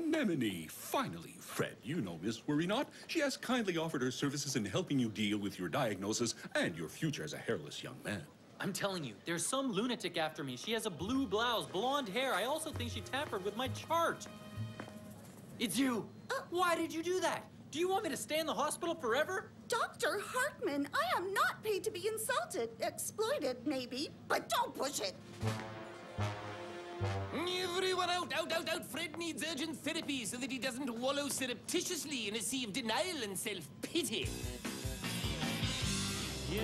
Anemone, finally. Fred, you know Miss Worry Not. She has kindly offered her services in helping you deal with your diagnosis and your future as a hairless young man. I'm telling you, there's some lunatic after me. She has a blue blouse, blonde hair. I also think she tampered with my chart. It's you. Why did you do that? Do you want me to stay in the hospital forever? Dr. Hartman, I am not paid to be insulted. Exploited, maybe, but don't push it. Everyone out, out, out, out. Fred needs urgent therapy so that he doesn't wallow surreptitiously in a sea of denial and self-pity. Yeah.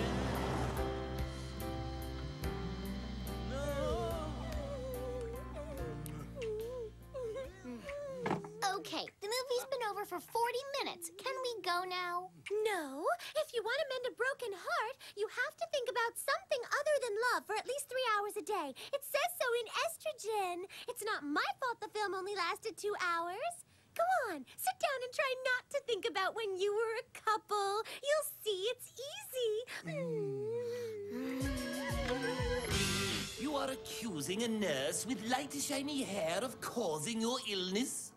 Okay, the movie's been over for 40 minutes. Can we go now? No. If you want to mend a broken heart, you have to think about something other than love for at least 3 hours a day. It says so in Estrogen. It's not my fault the film only lasted 2 hours. Go on, sit down and try not to think about when you were a couple. You'll see it's easy. You are accusing a nurse with light, shiny hair of causing your illness?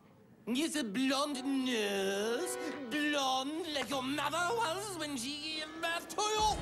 Yes, a blonde nurse? Blonde like your mother was when she gave birth to you?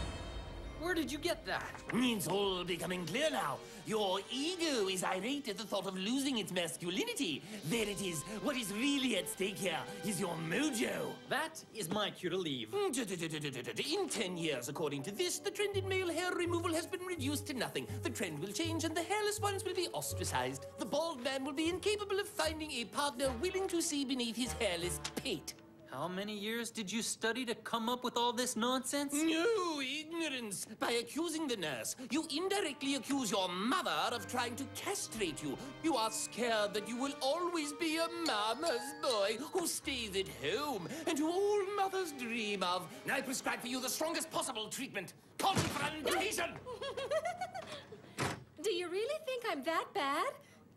Where did you get that? It's all becoming clear now. Your ego is irate at the thought of losing its masculinity. There it is. What is really at stake here is your mojo. That is my cue to leave. In 10 years, according to this, the trend in male hair removal has been reduced to nothing. The trend will change and the hairless ones will be ostracized. The bald man will be incapable of finding a partner willing to see beneath his hairless pate. How many years did you study to come up with all this nonsense? No, ignorance. By accusing the nurse, you indirectly accuse your mother of trying to castrate you. You are scared that you will always be a mama's boy who stays at home and who all mothers dream of. I prescribe for you the strongest possible treatment. Confrontation! Do you really think I'm that bad?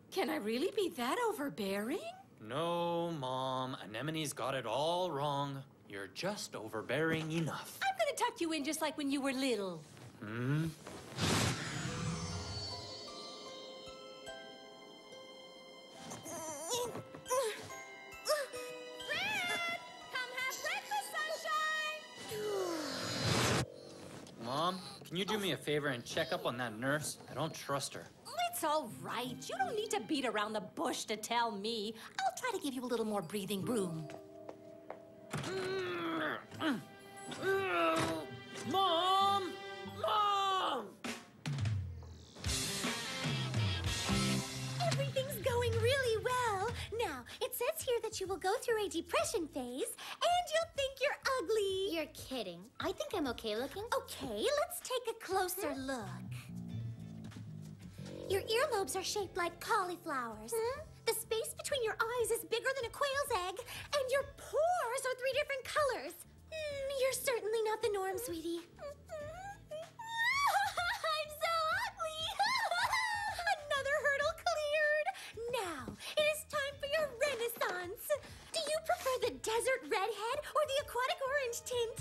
Can I really be that overbearing? No, Mom. Anemone's got it all wrong. You're just overbearing enough. I'm gonna tuck you in just like when you were little. Hmm? Mom, can you do me a favor and check up on that nurse? I don't trust her. It's all right. You don't need to beat around the bush to tell me. I'll try to give you a little more breathing room. Mom! Mom! Everything's going really well. Now, it says here that you will go through a depression phase, and you'll think you're ugly. You're kidding. I think I'm okay looking. Okay, let's take a closer look. Your earlobes are shaped like cauliflowers. The space between your eyes is bigger than a quail's egg, and your pores are 3 different colors. You're certainly not the norm, sweetie. I'm so ugly! Another hurdle cleared. Now, it is time for your renaissance. Do you prefer the desert redhead or the aquatic orange tint?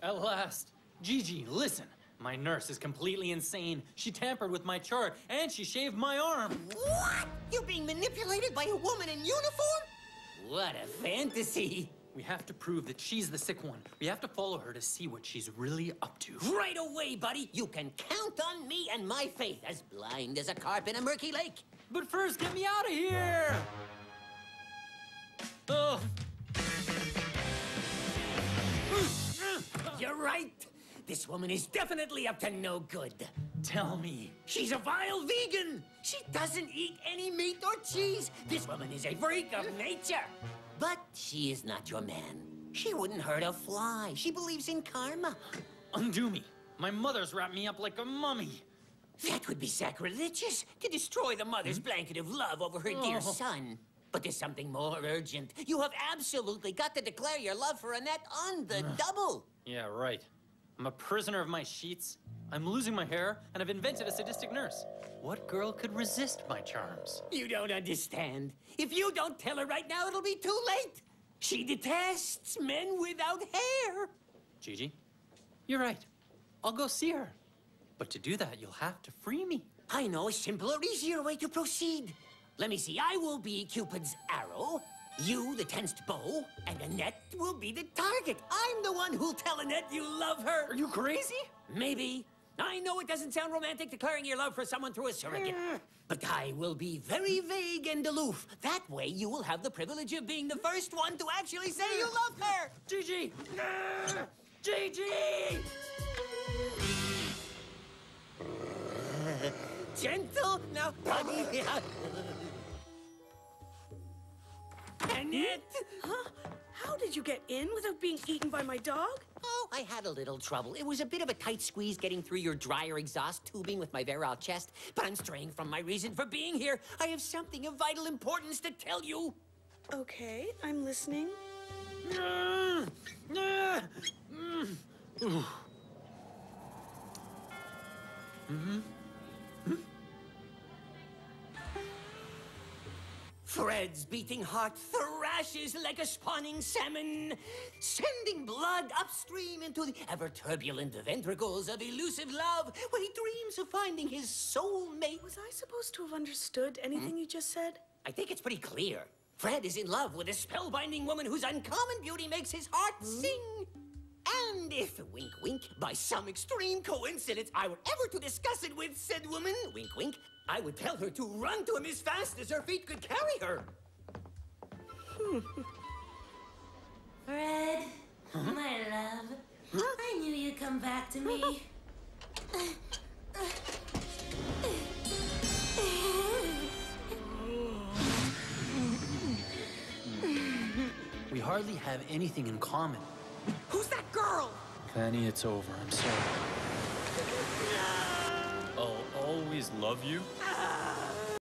At last. Gigi, listen. My nurse is completely insane. She tampered with my chart, and she shaved my arm. What? You're being manipulated by a woman in uniform? What a fantasy. We have to prove that she's the sick one. We have to follow her to see what she's really up to. Right away, buddy. You can count on me and my faith, as blind as a carp in a murky lake. But first, get me out of here! Oh. You're right. This woman is definitely up to no good. Tell me. She's a vile vegan. She doesn't eat any meat or cheese. This woman is a freak of nature. But she is not your man. She wouldn't hurt a fly. She believes in karma. Undo me. My mother's wrapped me up like a mummy. That would be sacrilegious, to destroy the mother's blanket of love over her dear son. But there's something more urgent. You have absolutely got to declare your love for Annette on the double. Yeah, right. I'm a prisoner of my sheets. I'm losing my hair, and I've invented a sadistic nurse. What girl could resist my charms? You don't understand. If you don't tell her right now, it'll be too late. She detests men without hair. Gigi, you're right. I'll go see her. But to do that, you'll have to free me. I know a simpler, easier way to proceed. Let me see. I will be Cupid's arrow, you the tensed bow, and Annette will be the target. I'm the one who'll tell Annette you love her. Are you crazy? Maybe. I know it doesn't sound romantic declaring your love for someone through a surrogate. But I will be very vague and aloof. That way you will have the privilege of being the first one to actually say you love her. Gigi! Gigi! Gentle now, buddy. Annette! Huh? How did you get in without being eaten by my dog? Oh, I had a little trouble. It was a bit of a tight squeeze getting through your dryer exhaust tubing with my virile chest, but I'm straying from my reason for being here. I have something of vital importance to tell you. Okay, I'm listening. Fred's beating heart thrashes like a spawning salmon, sending blood upstream into the ever-turbulent ventricles of elusive love, where he dreams of finding his soulmate. Was I supposed to have understood anything you just said? I think it's pretty clear. Fred is in love with a spellbinding woman whose uncommon beauty makes his heart sing. And if, wink, wink, by some extreme coincidence I were ever to discuss it with said woman, wink, wink, I would tell her to run to him as fast as her feet could carry her. Fred, my love, I knew you'd come back to me. We hardly have anything in common. Who's that girl? Fanny, it's over. I'm sorry. I'll always love you.